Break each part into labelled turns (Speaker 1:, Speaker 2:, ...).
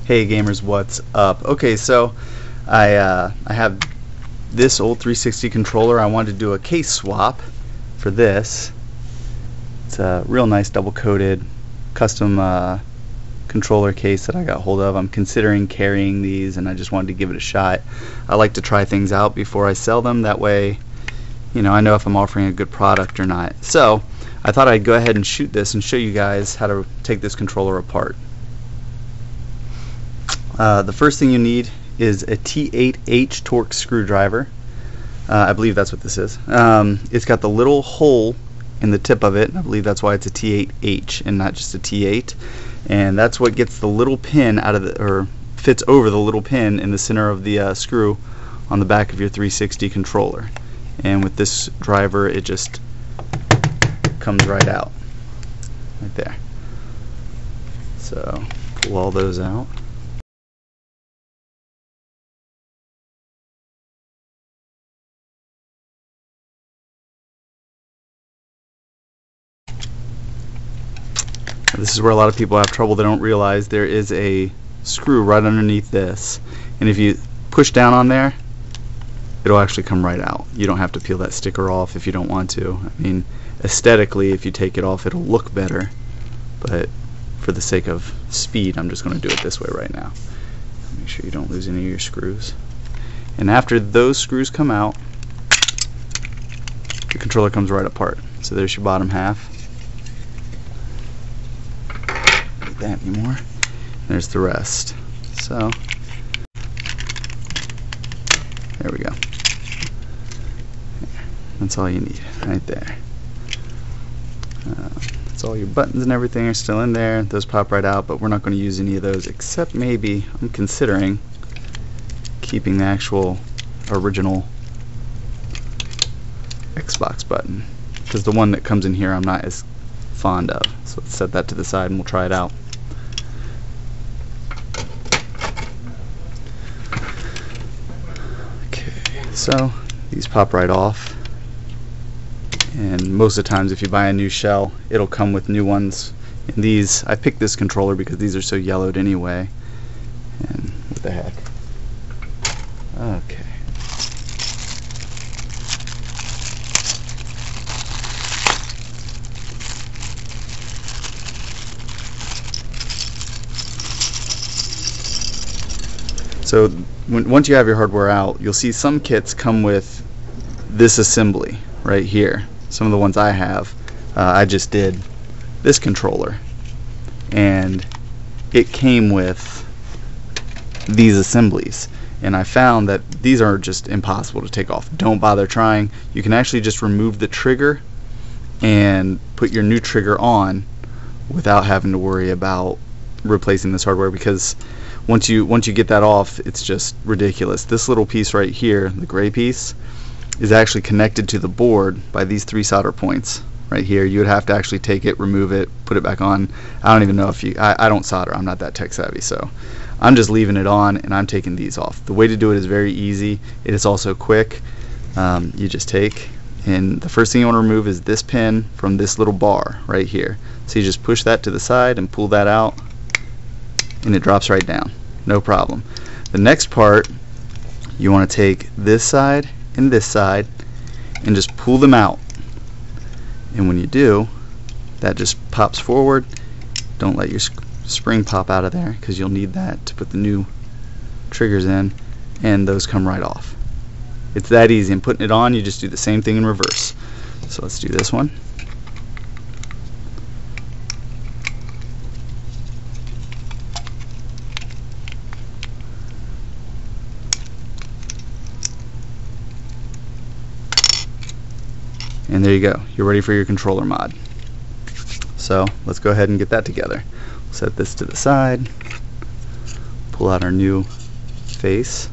Speaker 1: Hey gamers, what's up? Okay, so I have this old 360 controller. I wanted to do a case swap for this. It's a real nice double-coated custom controller case that I got hold of. I'm considering carrying these, and I just wanted to give it a shot. I like to try things out before I sell them. That way, you know, I know if I'm offering a good product or not. So I thought I'd go ahead and shoot this and show you guys how to take this controller apart. The first thing you need is a T8H torque screwdriver. I believe that's what this is. It's got the little hole in the tip of it. I believe that's why it's a T8H and not just a T8. And that's what gets the little pin out of the, or fits over the little pin in the center of the screw on the back of your 360 controller. And with this driver, it just comes right out, right there. So pull all those out. This is where a lot of people have trouble. They don't realize there is a screw right underneath this, and if you push down on there, it'll actually come right out. You don't have to peel that sticker off if you don't want to. I mean, aesthetically, if you take it off, it'll look better, but for the sake of speed, I'm just going to do it this way right now. Make sure you don't lose any of your screws. And after those screws come out, the controller comes right apart. So there's your bottom half. That anymore. There's the rest. So there we go. That's all you need right there. That's all your buttons and everything are still in there. Those pop right out, but we're not going to use any of those, except maybe I'm considering keeping the actual original Xbox button, because the one that comes in here I'm not as fond of. So let's set that to the side and we'll try it out. So these pop right off, and most of the times if you buy a new shell, it'll come with new ones. And these, I picked this controller because these are so yellowed anyway. And what the heck? Okay. So once you have your hardware out, you'll see some kits come with this assembly right here. Some of the ones I have, I just did this controller, and it came with these assemblies. And I found that these are just impossible to take off. Don't bother trying. You can actually just remove the trigger and put your new trigger on without having to worry about replacing this hardware, because once you get that off, it's just ridiculous. This little piece right here, the gray piece, is actually connected to the board by these 3 solder points right here. You would have to actually take it, remove it, put it back on. I don't even know if you, I don't solder, I'm not that tech savvy, so I'm just leaving it on and I'm taking these off. The way to do it is very easy. It is also quick. You just take, and the first thing you want to remove is this pin from this little bar right here. So you just push that to the side and pull that out, and it drops right down. No problem. The next part, you want to take this side and just pull them out. And when you do, that just pops forward. Don't let your spring pop out of there, because you'll need that to put the new triggers in, and those come right off. It's that easy. And putting it on, you just do the same thing in reverse. So let's do this one. And there you go. You're ready for your controller mod. So let's go ahead and get that together. Set this to the side. Pull out our new face.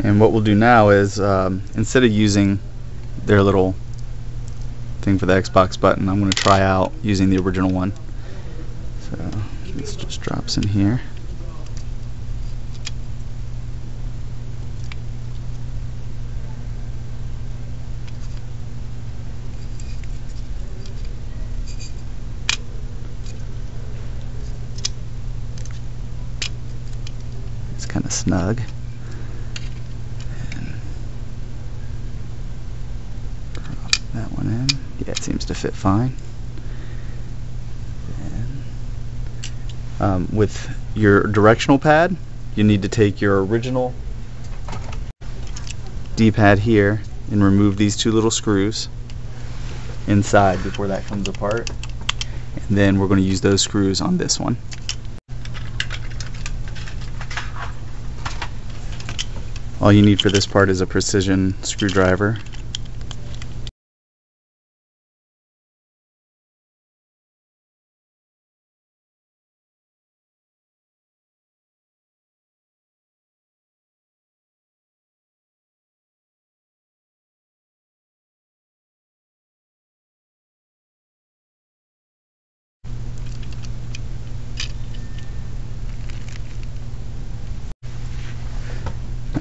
Speaker 1: And what we'll do now is, instead of using their little thing for the Xbox button, I'm going to try out using the original one. So This just drops in here. It's kind of snug. And drop that one in. Yeah, it seems to fit fine. With your directional pad, you need to take your original D-pad here and remove these two little screws inside before that comes apart. And then we're going to use those screws on this one. All you need for this part is a precision screwdriver.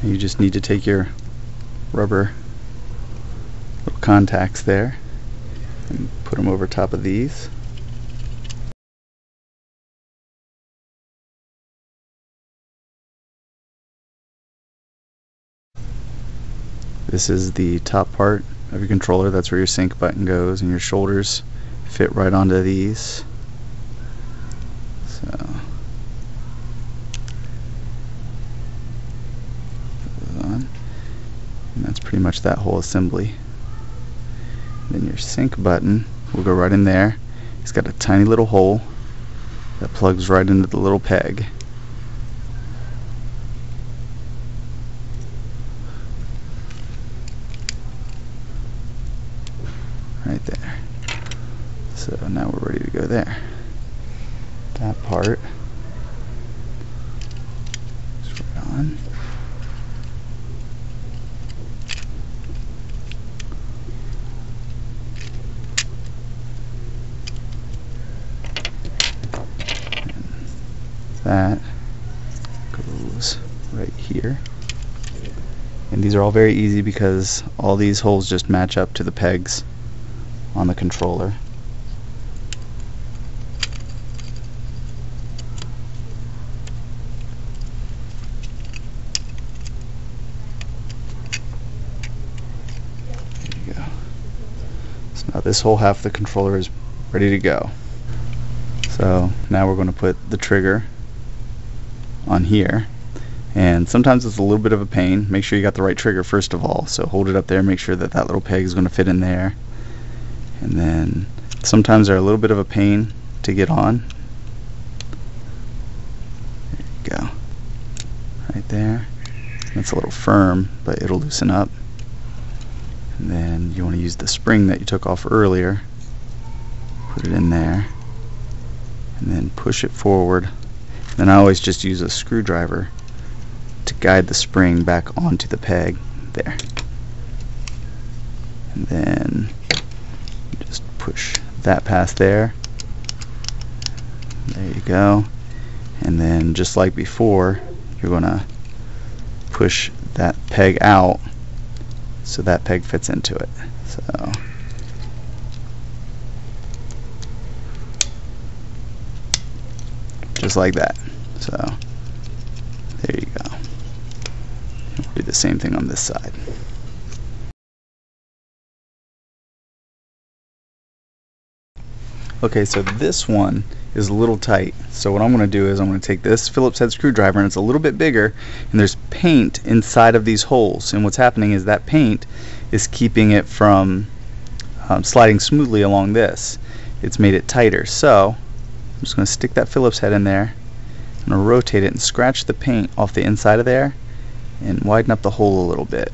Speaker 1: You just need to take your rubber little contacts there and put them over top of these. This is the top part of your controller. That's where your sync button goes, and your shoulders fit right onto these. So and that's pretty much that whole assembly. Then your sync button will go right in there. It's got a tiny little hole that plugs right into the little peg. Right there. So now we're ready to go there. That part is right on. That goes right here, and these are all very easy because all these holes just match up to the pegs on the controller. There you go. So now this whole half of the controller is ready to go. So now we're going to put the trigger on here, and sometimes it's a little bit of a pain. Make sure you got the right trigger first of all, so hold it up there, make sure that that little peg is going to fit in there, and then sometimes they're a little bit of a pain to get on. There you go, right there. That's a little firm, but it'll loosen up. And then you want to use the spring that you took off earlier, put it in there, and then push it forward. Then I always just use a screwdriver to guide the spring back onto the peg there. And then just push that past there. There you go. And then just like before, you're going to push that peg out so that peg fits into it. So just like that. So there you go. We'll do the same thing on this side. Okay, so this one is a little tight. So what I'm going to do is I'm going to take this Phillips head screwdriver, and it's a little bit bigger, and there's paint inside of these holes. And what's happening is that paint is keeping it from sliding smoothly along this. It's made it tighter. So I'm just going to stick that Phillips head in there. I'm going to rotate it and scratch the paint off the inside of there and widen up the hole a little bit.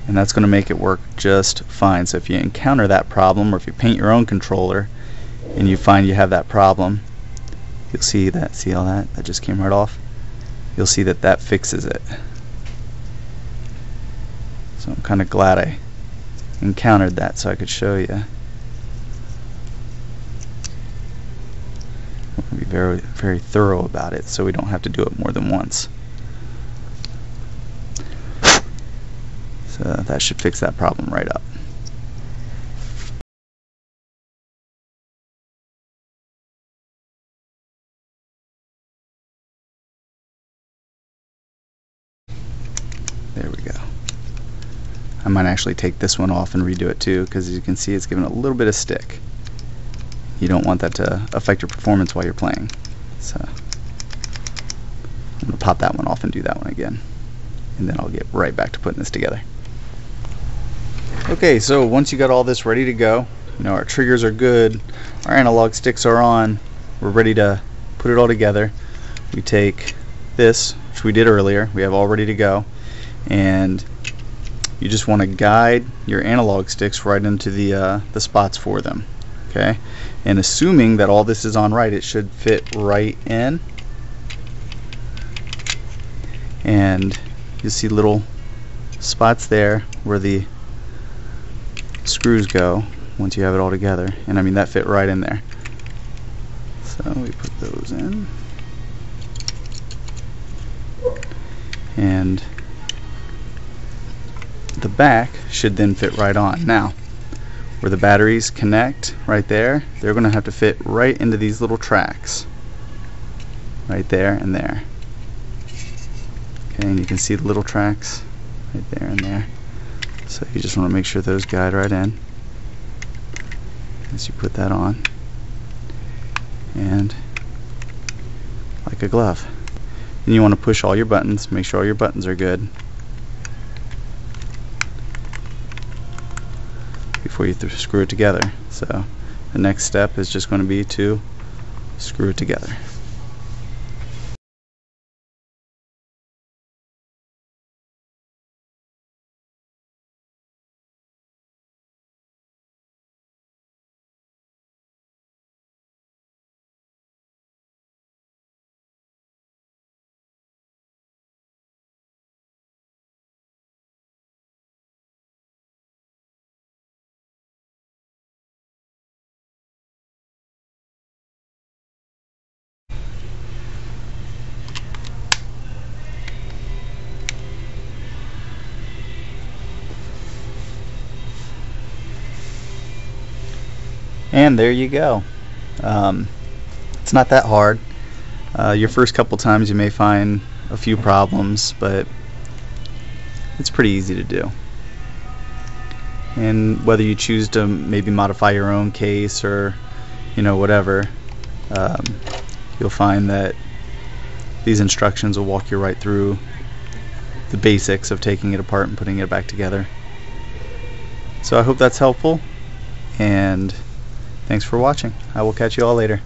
Speaker 1: And that's going to make it work just fine. So if you encounter that problem, or if you paint your own controller and you find you have that problem, you'll see that, see all that? That just came right off. You'll see that that fixes it. So I'm kind of glad I encountered that so I could show you. Be very very, very thorough about it so we don't have to do it more than once. So that should fix that problem right up. There we go. I might actually take this one off and redo it too, because as you can see it's giving a little bit of stick. You don't want that to affect your performance while you're playing. So I'm going to pop that one off and do that one again. And then I'll get right back to putting this together. Okay, so once you got all this ready to go, you know, our triggers are good, our analog sticks are on, we're ready to put it all together. We take this, which we did earlier, we have all ready to go, and you just want to guide your analog sticks right into the spots for them. Okay, and assuming that all this is on right, it should fit right in, and you see little spots there where the screws go once you have it all together, and I mean that fit right in there. So we put those in, and the back should then fit right on. Now where the batteries connect right there, they're going to have to fit right into these little tracks right there and there. Okay, and you can see the little tracks right there and there. So you just want to make sure those guide right in as you put that on, and like a glove. Then you want to push all your buttons, make sure all your buttons are good before you screw it together. So the next step is just going to be to screw it together. And there you go. It's not that hard. Your first couple times you may find a few problems, but it's pretty easy to do. And whether you choose to maybe modify your own case or, you know, whatever, you'll find that these instructions will walk you right through the basics of taking it apart and putting it back together. So I hope that's helpful, and thanks for watching. I will catch you all later.